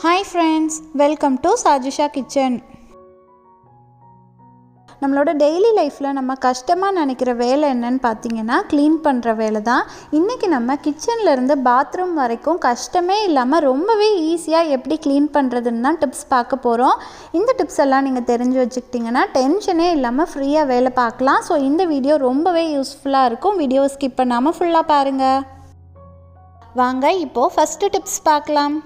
Hi friends, welcome to Sajisha Kitchen. நம்மளோட daily லைஃப்பில் நம்ம கஷ்டமாக நினைக்கிற வேலை என்னன்னு பார்த்தீங்கன்னா க்ளீன் பண்ணுற வேலை தான். இன்றைக்கி நம்ம கிச்சன்லேருந்து பாத்ரூம் வரைக்கும் கஷ்டமே இல்லாமல் ரொம்பவே ஈஸியாக எப்படி க்ளீன் பண்ணுறதுன்னு தான் டிப்ஸ் பார்க்க போகிறோம். இந்த டிப்ஸ் எல்லாம் நீங்கள் தெரிஞ்சு வச்சுக்கிட்டிங்கன்னா டென்ஷனே இல்லாமல் ஃப்ரீயாக வேலை பார்க்கலாம். ஸோ இந்த வீடியோ ரொம்பவே யூஸ்ஃபுல்லாக இருக்கும். வீடியோ ஸ்கிப் பண்ணாமல் ஃபுல்லாக பாருங்கள். வாங்க இப்போது ஃபஸ்ட்டு டிப்ஸ் பார்க்கலாம்.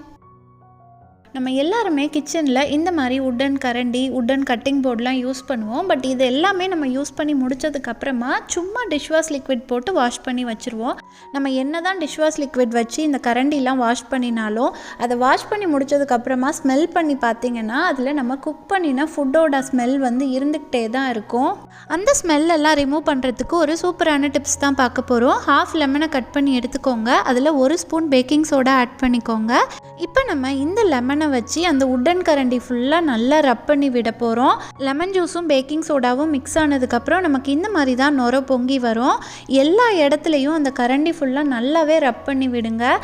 நம்ம எல்லாருமே கிச்சனில் இந்த மாதிரி உட்டன் கரண்டி, உட்டன் கட்டிங் போர்டெலாம் யூஸ் பண்ணுவோம். பட் இது எல்லாமே நம்ம யூஸ் பண்ணி முடித்ததுக்கப்புறமா சும்மா டிஷ்வாஷ் லிக்விட் போட்டு வாஷ் பண்ணி வச்சுருவோம். நம்ம என்ன தான் டிஷ்வாஷ் லிக்விட் வச்சு இந்த கரண்டிலாம் வாஷ் பண்ணினாலும் அதை வாஷ் பண்ணி முடித்ததுக்கப்புறமா ஸ்மெல் பண்ணி பார்த்திங்கன்னா அதில் நம்ம குக் பண்ணின ஃபுட்டோட ஸ்மெல் இருந்துக்கிட்டே தான் இருக்கும். அந்த ஸ்மெல்லெல்லாம் ரிமூவ் பண்ணுறதுக்கு ஒரு சூப்பரான டிப்ஸ் தான் பார்க்க போகிறோம். ஹாஃப் லெமனை கட் பண்ணி எடுத்துக்கோங்க. அதில் 1 ஸ்பூன் பேக்கிங் சோடா ஆட் பண்ணிக்கோங்க. இப்போ நம்ம இந்த லெமனை வச்சு அந்த உட்டன் கரண்டி ஃபுல்லாக நல்லா ரப் பண்ணி விட போகிறோம். லெமன் ஜூஸும் பேக்கிங் சோடாவும் மிக்ஸ் ஆனதுக்கப்புறம் நமக்கு இந்த மாதிரி தான் நுர பொங்கி வரும். எல்லா இடத்துலையும் அந்த கரண்டி ஃபுல்லாக நல்லாவே ரப் பண்ணி விடுங்க.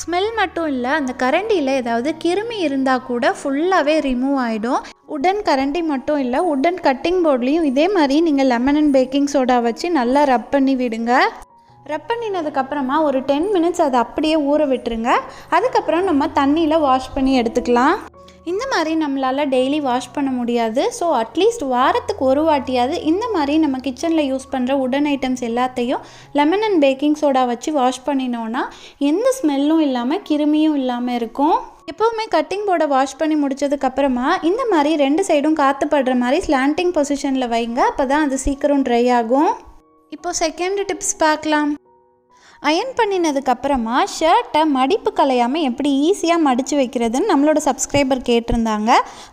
ஸ்மெல் மட்டும் இல்லை, அந்த கரண்டியில் ஏதாவது கிருமி இருந்தால் கூட ஃபுல்லாகவே ரிமூவ் ஆகிடும். உட்டன் கரண்டி மட்டும் இல்லை, உட்டன் கட்டிங் போர்ட்லேயும் இதே மாதிரி நீங்கள் லெமன் அண்ட் பேக்கிங் சோடா வச்சு நல்லா ரப் பண்ணி விடுங்க. ரப் பண்ணினதுக்கப்புறமா ஒரு 10 மினிட்ஸ் அதை அப்படியே ஊற விட்டுருங்க. அதுக்கப்புறம் நம்ம தண்ணியில் வாஷ் பண்ணி எடுத்துக்கலாம். இந்த மாதிரி நம்மளால் டெய்லி வாஷ் பண்ண முடியாது. ஸோ அட்லீஸ்ட் வாரத்துக்கு ஒரு வாட்டியாவது இந்த மாதிரி நம்ம கிச்சனில் யூஸ் பண்ணுற உடன் ஐட்டம்ஸ் எல்லாத்தையும் லெமன் அண்ட் பேக்கிங் சோடா வச்சு வாஷ் பண்ணினோன்னா எந்த ஸ்மெல்லும் இல்லாமல் கிருமியும் இல்லாமல் இருக்கும். எப்போவுமே கட்டிங் போர்டை வாஷ் பண்ணி முடித்ததுக்கப்புறமா இந்த மாதிரி 2 சைடும் காற்று படுற மாதிரி ஸ்லாண்டிங் பொசிஷனில் வைங்க. அப்போ தான் அது சீக்கிரம் ட்ரை ஆகும். இப்போது செகண்ட் டிப்ஸ் பார்க்கலாம். அயர்ன் பண்ணினதுக்கப்புறமா ஷர்ட்டை மடிப்பு கலையாமல் எப்படி ஈஸியாக மடித்து வைக்கிறதுன்னு நம்மளோட சப்ஸ்கிரைபர் கேட்டிருந்தாங்க.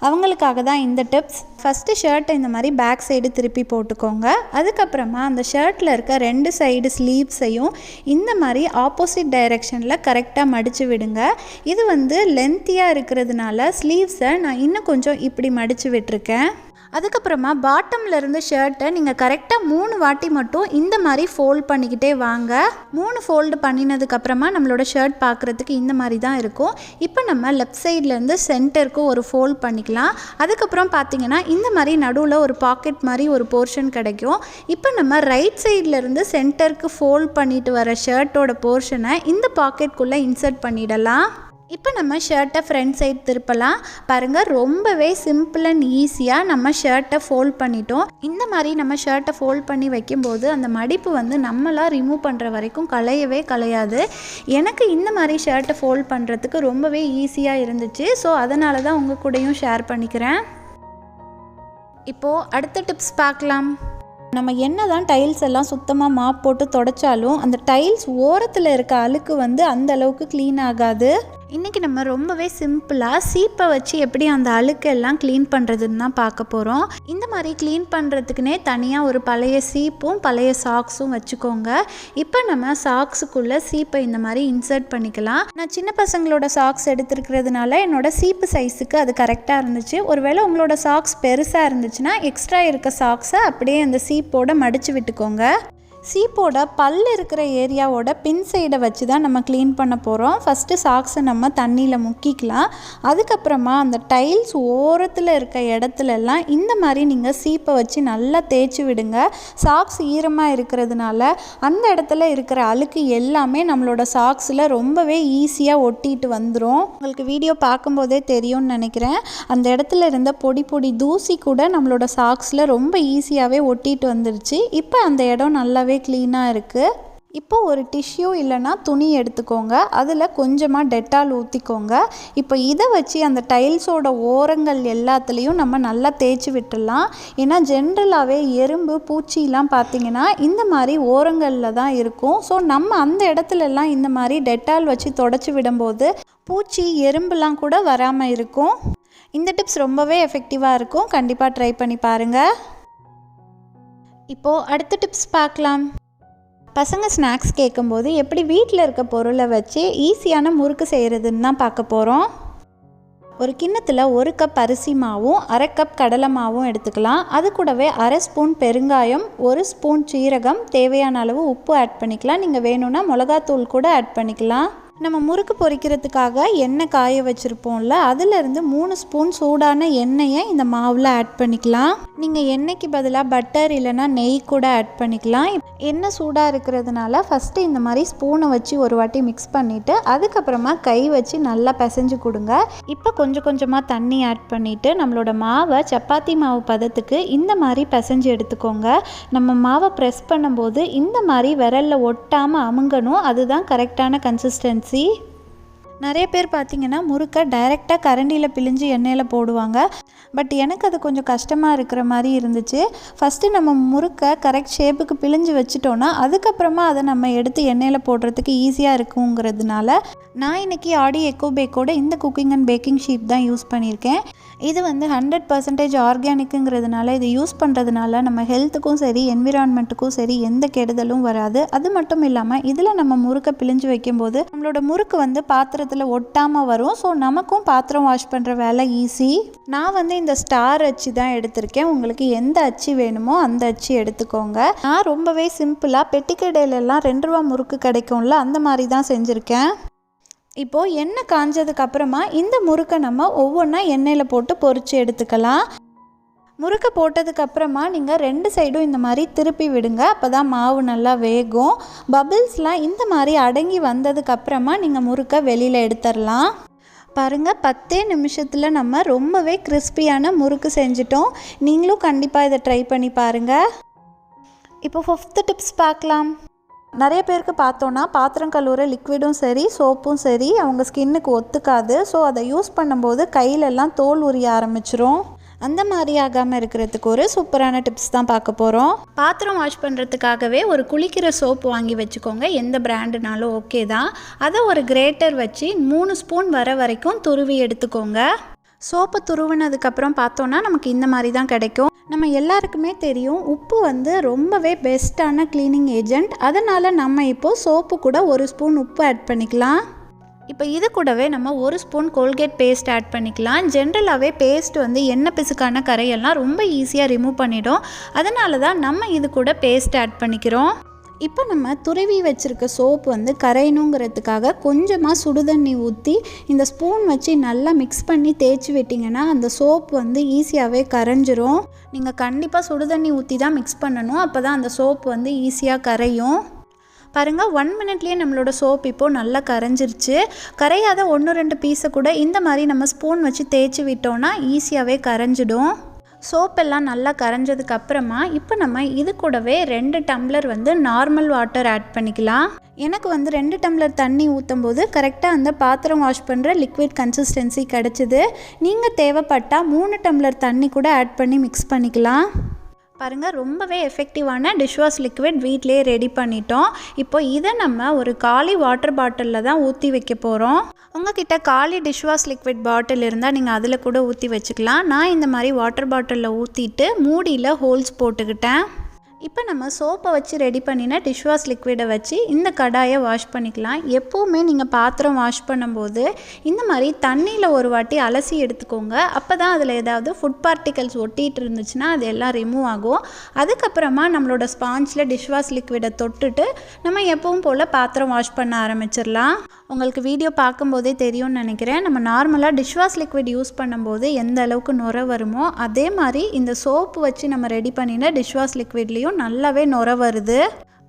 அவங்களுக்காக தான் இந்த டிப்ஸ். ஃபஸ்ட்டு ஷர்ட்டை இந்த மாதிரி பேக் சைடு திருப்பி போட்டுக்கோங்க. அதுக்கப்புறமா அந்த ஷர்ட்டில் இருக்க 2 சைடு ஸ்லீவ்ஸையும் இந்த மாதிரி ஆப்போசிட் டைரெக்ஷனில் கரெக்டாக மடித்து விடுங்க. இது லென்த்தியாக இருக்கிறதுனால ஸ்லீவ்ஸை நான் இன்னும் கொஞ்சம் இப்படி மடித்து விட்டுருக்கேன். அதுக்கப்புறமா பாட்டமில் இருந்து ஷர்ட்டை நீங்கள் கரெக்டாக 3 வாட்டி மட்டும் இந்த மாதிரி ஃபோல்ட் பண்ணிக்கிட்டே வாங்க. 3 ஃபோல்டு பண்ணினதுக்கப்புறமா நம்மளோட ஷர்ட் பார்க்குறதுக்கு இந்த மாதிரி தான் இருக்கும். இப்போ நம்ம லெஃப்ட் சைட்லேருந்து சென்டருக்கு ஒரு ஃபோல்ட் பண்ணிக்கலாம். அதுக்கப்புறம் பார்த்திங்கன்னா இந்த மாதிரி நடுவில் ஒரு பாக்கெட் மாதிரி ஒரு போர்ஷன் கிடைக்கும். இப்போ நம்ம ரைட் சைட்லேருந்து சென்டருக்கு ஃபோல்ட் பண்ணிட்டு வர ஷர்ட்டோட போர்ஷனை இந்த பாக்கெட்குள்ளே இன்சர்ட் பண்ணிடலாம். இப்போ நம்ம ஷர்ட்டை ஃப்ரண்ட் சைட் திருப்பலாம். பாருங்கள், ரொம்பவே சிம்பிள் அண்ட் ஈஸியாக நம்ம ஷர்ட்டை ஃபோல்ட் பண்ணிட்டோம். இந்த மாதிரி நம்ம ஷர்ட்டை ஃபோல்ட் பண்ணி வைக்கும்போது அந்த மடிப்பு நம்மளாக ரிமூவ் பண்ணுற வரைக்கும் கலையவே கலையாது. எனக்கு இந்த மாதிரி ஷர்ட்டை ஃபோல்ட் பண்ணுறதுக்கு ரொம்பவே ஈஸியாக இருந்துச்சு. ஸோ அதனால தான் உங்கள் கூடயும் ஷேர் பண்ணிக்கிறேன். இப்போது அடுத்த டிப்ஸ் பார்க்கலாம். நம்ம என்ன தான் டைல்ஸ் எல்லாம் சுத்தமாக மாப் போட்டு தொடச்சாலும் அந்த டைல்ஸ் ஓரத்தில் இருக்க அழுக்கு அந்த அளவுக்கு க்ளீன் ஆகாது. இன்றைக்கி நம்ம ரொம்பவே சிம்பிளாக சீப்பை வச்சு எப்படி அந்த அழுக்கெல்லாம் க்ளீன் பண்ணுறதுன்னு தான் பார்க்க போகிறோம். இந்த மாதிரி க்ளீன் பண்ணுறதுக்குனே தனியாக ஒரு பழைய சீப்பும் பழைய சாக்ஸும் வச்சுக்கோங்க. இப்போ நம்ம சாக்ஸுக்குள்ளே சீப்பை இந்த மாதிரி இன்சர்ட் பண்ணிக்கலாம். நான் சின்ன பசங்களோட சாக்ஸ் எடுத்துருக்கிறதுனால என்னோடய சீப்பு சைஸுக்கு அது கரெக்டாக இருந்துச்சு. ஒருவேளை உங்களோட சாக்ஸ் பெருசாக இருந்துச்சுன்னா எக்ஸ்ட்ரா இருக்க சாக்ஸை அப்படியே அந்த சீப்போடு மடித்து விட்டுக்கோங்க. சீப்போட பல் இருக்கிற ஏரியாவோட பின் சைடை வச்சு தான் நம்ம க்ளீன் பண்ண போகிறோம். ஃபஸ்ட்டு சாக்ஸை நம்ம தண்ணியில் முக்கிக்கலாம். அதுக்கப்புறமா அந்த டைல்ஸ் ஓரத்தில் இருக்க இடத்துலலாம் இந்த மாதிரி நீங்கள் சீப்பை வச்சு நல்லா தேய்ச்சி விடுங்க. சாக்ஸ் ஈரமாக இருக்கிறதுனால அந்த இடத்துல இருக்கிற அழுக்கு எல்லாமே நம்மளோட சாக்ஸில் ரொம்பவே ஈஸியாக ஒட்டிட்டு வந்துடும். உங்களுக்கு வீடியோ பார்க்கும்போதே தெரியும்னு நினைக்கிறேன். அந்த இடத்துல இருந்த பொடி பொடி தூசி கூட நம்மளோட சாக்ஸில் ரொம்ப ஈஸியாகவே ஒட்டிட்டு வந்துருச்சு. இப்போ அந்த இடம் நல்லாவே க்ளீனாக இருக்குது. இப்போ ஒரு டிஷ்யூ இல்லைனா துணி எடுத்துக்கோங்க. அதில் கொஞ்சமாக டெட்டால் ஊற்றிக்கோங்க. இப்போ இதை வச்சு அந்த டைல்ஸோட ஓரங்கள் எல்லாத்துலேயும் நம்ம நல்லா தேய்ச்சி விட்டுடலாம். ஏன்னா ஜென்ரலாகவே எறும்பு பூச்சிலாம் பார்த்திங்கன்னா இந்த மாதிரி ஓரங்களில் தான் இருக்கும். ஸோ நம்ம அந்த இடத்துலலாம் இந்த மாதிரி டெட்டால் வச்சு தொடச்சி விடும்போது பூச்சி எறும்புலாம் கூட வராமல் இருக்கும். இந்த டிப்ஸ் ரொம்பவே எஃபெக்டிவாக இருக்கும். கண்டிப்பாக ட்ரை பண்ணி பாருங்கள். இப்போது அடுத்த டிப்ஸ் பார்க்கலாம். பசங்க ஸ்நாக்ஸ் கேட்கும்போது எப்படி வீட்டில் இருக்க பொருளை வச்சு ஈஸியான முறுக்கு செய்கிறதுன்னு தான் பார்க்க போகிறோம். ஒரு கிண்ணத்தில் 1 கப் அரிசி மாவும் 1/2 கப் கடலை மாவும் எடுத்துக்கலாம். அது கூடவே 1/2 ஸ்பூன் பெருங்காயம், 1 ஸ்பூன் சீரகம், தேவையான அளவு உப்பு ஆட் பண்ணிக்கலாம். நீங்கள் வேணும்னா மிளகாத்தூள் கூட ஆட் பண்ணிக்கலாம். நம்ம முறுக்கு பொரிக்கிறதுக்காக எண்ணெய் காய வச்சுருப்போம்ல, அதிலிருந்து 3 ஸ்பூன் சூடான எண்ணெயை இந்த மாவில் ஆட் பண்ணிக்கலாம். நீங்கள் எண்ணெய்க்கு பதிலாக பட்டர் இல்லைனா நெய் கூட ஆட் பண்ணிக்கலாம். எண்ணெய் சூடாக இருக்கிறதுனால ஃபஸ்ட்டு இந்த மாதிரி ஸ்பூனை வச்சு ஒரு வாட்டி மிக்ஸ் பண்ணிவிட்டு அதுக்கப்புறமா கை வச்சு நல்லா பிசைஞ்சு கொடுங்க. இப்போ கொஞ்சம் கொஞ்சமாக தண்ணி ஆட் பண்ணிவிட்டு நம்மளோட மாவை சப்பாத்தி மாவு பதத்துக்கு இந்த மாதிரி பிசைஞ்சு எடுத்துக்கோங்க. நம்ம மாவை ப்ரெஸ் பண்ணும்போது இந்த மாதிரி விரலில் ஒட்டாமல் அமுங்கணும். அதுதான் கரெக்டான கன்சிஸ்டன்சி. நிறைய பேர் பார்த்திங்கன்னா முறுக்கை டைரெக்டாக கரண்டியில் பிழிஞ்சு எண்ணெயில் போடுவாங்க. பட் எனக்கு அது கொஞ்சம் கஷ்டமாக இருக்கிற மாதிரி இருந்துச்சு. ஃபஸ்ட்டு நம்ம முறுக்கை கரெக்ட் ஷேப்புக்கு பிழிஞ்சு வச்சுட்டோன்னா அதுக்கப்புறமா அதை நம்ம எடுத்து எண்ணெயில் போடுறதுக்கு ஈஸியாக இருக்குங்கிறதுனால நான் இன்றைக்கி ஆடி எக்கோ பேக்கோட இந்த குக்கிங் அண்ட் பேக்கிங் ஷீட் தான் யூஸ் பண்ணியிருக்கேன். இது வந்து 100% ஆர்கானிக்குங்கிறதுனால இது யூஸ் பண்ணுறதுனால நம்ம ஹெல்த்துக்கும் சரி என்விரான்மெண்ட்டுக்கும் சரி எந்த கெடுதலும் வராது. அது மட்டும் இல்லாமல் இதில் நம்ம முறுக்கை பிழிஞ்சு வைக்கும்போது நம்மளோட முறுக்கு வந்து பாத்திரத்தில் ஒட்டாமல் வரும். ஸோ நமக்கும் பாத்திரம் வாஷ் பண்ணுற வேலை ஈஸி. நான் வந்து இந்த ஸ்டார் அச்சு தான் எடுத்திருக்கேன். உங்களுக்கு எந்த அச்சு வேணுமோ அந்த அச்சு எடுத்துக்கோங்க. நான் ரொம்பவே சிம்பிளாக பெட்டிக்கடையிலெல்லாம் 2 ரூபா முறுக்கு கிடைக்கும்ல, அந்த மாதிரி தான் செஞ்சுருக்கேன். இப்போது எண்ணெய் காஞ்சதுக்கப்புறமா இந்த முறுக்கை நம்ம ஒவ்வொன்றா எண்ணெயில் போட்டு பொரித்து எடுத்துக்கலாம். முறுக்கை போட்டதுக்கப்புறமா நீங்கள் 2 சைடும் இந்த மாதிரி திருப்பி விடுங்க. அப்போ தான் மாவு நல்லா வேகும். பபிள்ஸ்லாம் இந்த மாதிரி அடங்கி வந்ததுக்கப்புறமா நீங்கள் முறுக்கை வெளியில் எடுத்துடலாம். பாருங்கள், 10 நிமிஷத்தில் நம்ம ரொம்பவே கிறிஸ்பியான முறுக்கு செஞ்சிட்டோம். நீங்களும் கண்டிப்பாக இதை ட்ரை பண்ணி பாருங்கள். இப்போ 5th டிப்ஸ் பார்க்கலாம். நிறைய பேருக்கு பார்த்தோன்னா பாத்திரம் கழுவுற லிக்விடும் சரி சோப்பும் சரி அவங்க ஸ்கின்னுக்கு ஒத்துக்காது. ஸோ அதை யூஸ் பண்ணும்போது கையிலெல்லாம் தோல் உரிய ஆரம்பிச்சிரும். அந்த மாதிரி ஆகாமல் இருக்கிறதுக்கு ஒரு சூப்பரான டிப்ஸ் தான் பார்க்க போகிறோம். பாத்திரம் வாஷ் பண்ணுறதுக்காகவே ஒரு குளிக்கிற சோப்பு வாங்கி வச்சுக்கோங்க. எந்த பிராண்டுனாலும் ஓகே தான். அதை ஒரு கிரேட்டர் வச்சு 3 ஸ்பூன் வர வரைக்கும் துருவி எடுத்துக்கோங்க. சோப்பு துருவினதுக்கப்புறம் பார்த்தோன்னா நமக்கு இந்த மாதிரி தான் கிடைக்கும். நம்ம எல்லாருக்குமே தெரியும் உப்பு வந்து ரொம்பவே பெஸ்ட்டான க்ளீனிங் ஏஜென்ட். அதனால் நம்ம இப்போது சோப்பு கூட 1 ஸ்பூன் உப்பு ஆட் பண்ணிக்கலாம். இப்போ இது கூடவே நம்ம 1 ஸ்பூன் கோல்கேட் பேஸ்ட் ஆட் பண்ணிக்கலாம். ஜென்ரலாகவே பேஸ்ட் வந்து எண்ணெய் பிசுக்கான கரையெல்லாம் ரொம்ப ஈஸியாக ரிமூவ் பண்ணிடும். அதனால தான் நம்ம இது கூட பேஸ்ட் ஆட் பண்ணிக்கிறோம். இப்போ நம்ம துருவி வச்சுருக்க சோப்பு வந்து கரையணுங்கிறதுக்காக கொஞ்சமாக சுடுதண்ணி ஊற்றி இந்த ஸ்பூன் வச்சு நல்லா மிக்ஸ் பண்ணி தேய்ச்சி விட்டிங்கன்னா அந்த சோப்பு வந்து ஈஸியாகவே கரைஞ்சிரும். நீங்கள் கண்டிப்பாக சுடுதண்ணி ஊற்றி தான் மிக்ஸ் பண்ணணும். அப்போ தான் அந்த சோப்பு வந்து ஈஸியாக கரையும். பாருங்கள், 1 மினிட்லேயே நம்மளோட சோப் இப்போது நல்லா கரைஞ்சிருச்சு. கரையாத 1-2 பீஸை கூட இந்த மாதிரி நம்ம ஸ்பூன் வச்சு தேய்ச்சி விட்டோன்னா ஈஸியாகவே கரைஞ்சிடும். சோப்பெல்லாம் நல்லா கரைஞ்சதுக்கப்புறமா இப்போ நம்ம இது கூடவே 2 டம்ளர் வந்து நார்மல் வாட்டர் ஆட் பண்ணிக்கலாம். எனக்கு வந்து 2 டம்ளர் தண்ணி ஊற்றும் போது கரெக்டாக அந்த பாத்திரம் வாஷ் பண்ணுற லிக்விட் கன்சிஸ்டன்சி கிடச்சிது. நீங்கள் தேவைப்பட்டால் 3 டம்ளர் தண்ணி கூட ஆட் பண்ணி மிக்ஸ் பண்ணிக்கலாம். பாருங்கள், ரொம்பவே எஃபெக்டிவான டிஷ்வாஷ் லிக்விட் வீட்டிலே ரெடி பண்ணிட்டோம். இப்போ இதை நம்ம ஒரு காலி வாட்டர் பாட்டிலில் தான் ஊற்றி வைக்க போகிறோம். உங்ககிட்ட காலி டிஷ்வாஷ் லிக்விட் பாட்டில் இருந்தால் நீங்கள் அதில் கூட ஊற்றி வச்சுக்கலாம். நான் இந்த மாதிரி வாட்டர் பாட்டிலில் ஊற்றிட்டு மூடியில் ஹோல்ஸ் போட்டுக்கிட்டேன். இப்போ நம்ம சோப்பை வச்சு ரெடி பண்ணின டிஷ்வாஷ் லிக்விடை வச்சு இந்த கடாயை வாஷ் பண்ணிக்கலாம். எப்போவுமே நீங்கள் பாத்திரம் வாஷ் பண்ணும்போது இந்த மாதிரி தண்ணியில் ஒரு வாட்டி அலசி எடுத்துக்கோங்க. அப்போ தான் அதில் ஏதாவது ஃபுட் பார்ட்டிகல்ஸ் ஒட்டிகிட்டு இருந்துச்சுன்னா அது எல்லாம் ரிமூவ் ஆகும். அதுக்கப்புறமா நம்மளோட ஸ்பாஞ்சில் டிஷ்வாஷ் லிக்விடை தொட்டுட்டு நம்ம எப்பவும் போல் பாத்திரம் வாஷ் பண்ண ஆரம்பிச்சிடலாம். உங்களுக்கு வீடியோ பார்க்கும்போதே தெரியும்னு நினைக்கிறேன். நம்ம நார்மலாக டிஷ்வாஷ் லிக்விட் யூஸ் பண்ணும்போது எந்த அளவுக்கு நுர வருமோ அதே மாதிரி இந்த சோப்பு வச்சு நம்ம ரெடி பண்ணின டிஷ்வாஷ் லிக்விட்லேயும் நல்லாவே நுர வருது.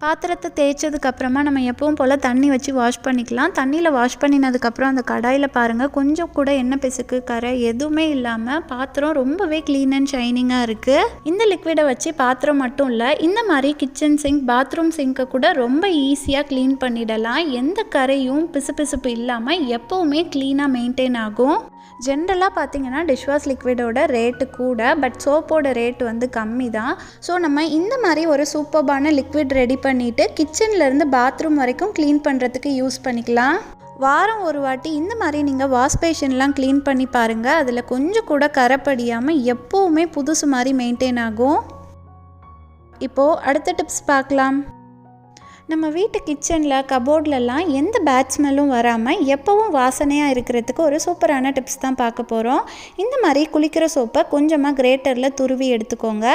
பாத்திரத்தை தேய்ச்சதுக்கப்புறமா நம்ம எப்பவும் போல் தண்ணி வச்சு வாஷ் பண்ணிக்கலாம். தண்ணியில் வாஷ் பண்ணினதுக்கப்புறம் அந்த கடாயில் பாருங்கள் கொஞ்சம் கூட எண்ணெய் பிசுக்கு கரை எதுவுமே இல்லாமல் பாத்திரம் ரொம்பவே க்ளீன் அண்ட் ஷைனிங்காக இருக்குது. இந்த லிக்விடை வச்சு பாத்திரம் மட்டும் இல்லை, இந்த மாதிரி கிச்சன் சிங்க் பாத்ரூம் சிங்கை கூட ரொம்ப ஈஸியாக க்ளீன் பண்ணிடலாம். எந்த கரையும் பிசுபிசுப்பு இல்லாமல் எப்போவுமே க்ளீனாக மெயின்டைன் ஆகும். ஜென்ரலாக பார்த்திங்கன்னா டிஷ்வாஷ் லிக்விடோட ரேட்டு கூட, பட் சோப்போட ரேட்டு வந்து கம்மி தான். ஸோ நம்ம இந்த மாதிரி ஒரு சூப்பர்பான லிக்விட் ரெடி பண்ணிவிட்டு கிச்சன்லேருந்து பாத்ரூம் வரைக்கும் க்ளீன் பண்ணுறதுக்கு யூஸ் பண்ணிக்கலாம். வாரம் ஒரு வாட்டி இந்த மாதிரி நீங்கள் வாஷ் பேஷன்லாம் க்ளீன் பண்ணி பாருங்கள். அதில் கொஞ்சம் கூட கரைப்படியாமல் எப்போவுமே புதுசு மாதிரி மெயின்டைன் ஆகும். இப்போது அடுத்த டிப்ஸ் பார்க்கலாம். நம்ம வீட்டு கிச்சனில் கபோர்ட்லலாம் எந்த பேட் ஸ்மெல்லும் வராமல் எப்போவும் வாசனையாக இருக்கிறதுக்கு ஒரு சூப்பரான டிப்ஸ் தான் பார்க்க போகிறோம். இந்த மாதிரி குளிக்கிற சோப்பை கொஞ்சமாக கிரேட்டரில் துருவி எடுத்துக்கோங்க.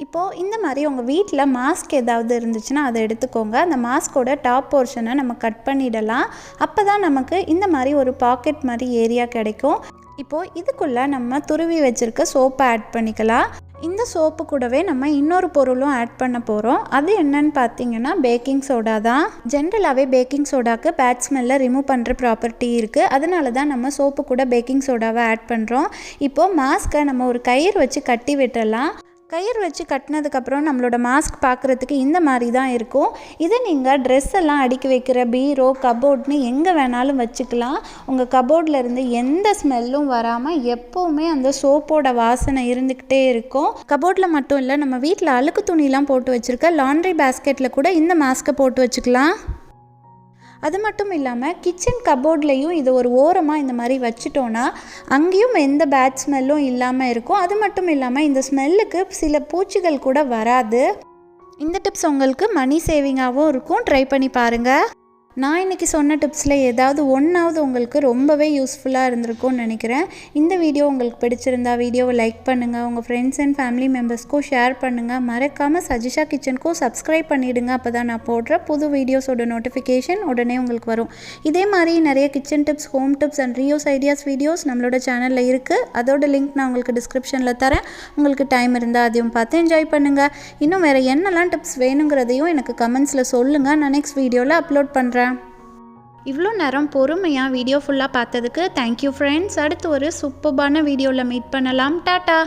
இப்போது இந்த மாதிரி உங்கள் வீட்டில் மாஸ்க் ஏதாவது இருந்துச்சுன்னா அதை எடுத்துக்கோங்க. அந்த மாஸ்கோட டாப் போர்ஷனை நம்ம கட் பண்ணிடலாம். அப்போ தான் நமக்கு இந்த மாதிரி ஒரு பாக்கெட் மாதிரி ஏரியா கிடைக்கும். இப்போது இதுக்குள்ளே நம்ம துருவி வச்சுருக்க சோப்பை ஆட் பண்ணிக்கலாம். இந்த சோப்பு கூடவே நம்ம இன்னொரு பொருளும் ஆட் பண்ண போகிறோம். அது என்னன்னு பார்த்தீங்கன்னா பேக்கிங் சோடா தான். ஜென்ரலாகவே பேக்கிங் சோடாக்கு பேட் ஸ்மெல்லை ரிமூவ் பண்ணுற ப்ராப்பர்ட்டி இருக்குது. அதனால தான் நம்ம சோப்பு கூட பேக்கிங் சோடாவை ஆட் பண்ணுறோம். இப்போது மாஸ்க்கை நம்ம ஒரு கயிறு வச்சு கட்டி விட்டுடலாம். கயிறு வச்சு கட்டினதுக்கப்புறம் நம்மளோட மாஸ்க் பார்க்குறதுக்கு இந்த மாதிரி தான் இருக்கும். இதை நீங்கள் ட்ரெஸ் எல்லாம் அடுக்கி வைக்கிற பீரோ, கபோர்ட்னு எங்கே வேணாலும் வச்சுக்கலாம். உங்கள் கபோர்டில் இருந்து எந்த ஸ்மெல்லும் வராமல் எப்போவுமே அந்த சோப்போட வாசனை இருந்துக்கிட்டே இருக்கும். கபோர்டில் மட்டும் இல்லை, நம்ம வீட்டில் அழுக்கு துணிலாம் போட்டு வச்சுருக்க லாண்ட்ரி பேஸ்கெட்டில் கூட இந்த மாஸ்க்கை போட்டு வச்சுக்கலாம். அது மட்டும் இல்லாமல் கிச்சன் கபோர்ட்லேயும் இது ஒரு ஓரமாக இந்த மாதிரி வச்சுட்டோன்னா அங்கேயும் எந்த பேட் ஸ்மெல்லும் இல்லாமல் இருக்கும். அது மட்டும் இல்லாமல் இந்த ஸ்மெல்லுக்கு சில பூச்சிகள் கூட வராது. இந்த டிப்ஸ் உங்களுக்கு மணி சேவிங்காகவும் இருக்கும். ட்ரை பண்ணி பாருங்கள். நான் இன்றைக்கி சொன்ன டிப்ஸில் ஏதாவது ஒன்றாவது உங்களுக்கு ரொம்பவே யூஸ்ஃபுல்லாக இருந்திருக்கும்னு நினைக்கிறேன். இந்த வீடியோ உங்களுக்கு பிடிச்சிருந்தா வீடியோவை லைக் பண்ணுங்கள், உங்கள் ஃப்ரெண்ட்ஸ் அண்ட் ஃபேமிலி மெம்பர்ஸ்க்கும் ஷேர் பண்ணுங்கள். மறக்காமல் சஜிஷா கிச்சனுக்கும் சப்ஸ்கிரைப் பண்ணிவிடுங்க. அப்போ தான் நான் போடுற புது வீடியோஸோட நோட்டிஃபிகேஷன் உடனே உங்களுக்கு வரும். இதே மாதிரி நிறைய kitchen tips, home tips and reuse ideas videos நம்மளோட சேனலில் இருக்குது. அதோட லிங்க் நான் உங்களுக்கு டிஸ்கிரிப்ஷனில் தரேன். உங்களுக்கு டைம் இருந்தால் அதையும் பார்த்து என்ஜாய் பண்ணுங்கள். இன்னும் வேறு என்னெல்லாம் டிப்ஸ் வேணுங்கிறதையும் எனக்கு கமெண்ட்ஸில் சொல்லுங்கள். நான் நெக்ஸ்ட் வீடியோவில் அப்லோட் பண்ணுறேன். இவ்வளோ நேரம் பொறுமையாக வீடியோ ஃபுல்லாக பார்த்ததுக்கு தேங்க்யூ ஃப்ரெண்ட்ஸ். அடுத்து ஒரு சூப்பர்பான வீடியோவில் மீட் பண்ணலாம். டாட்டா.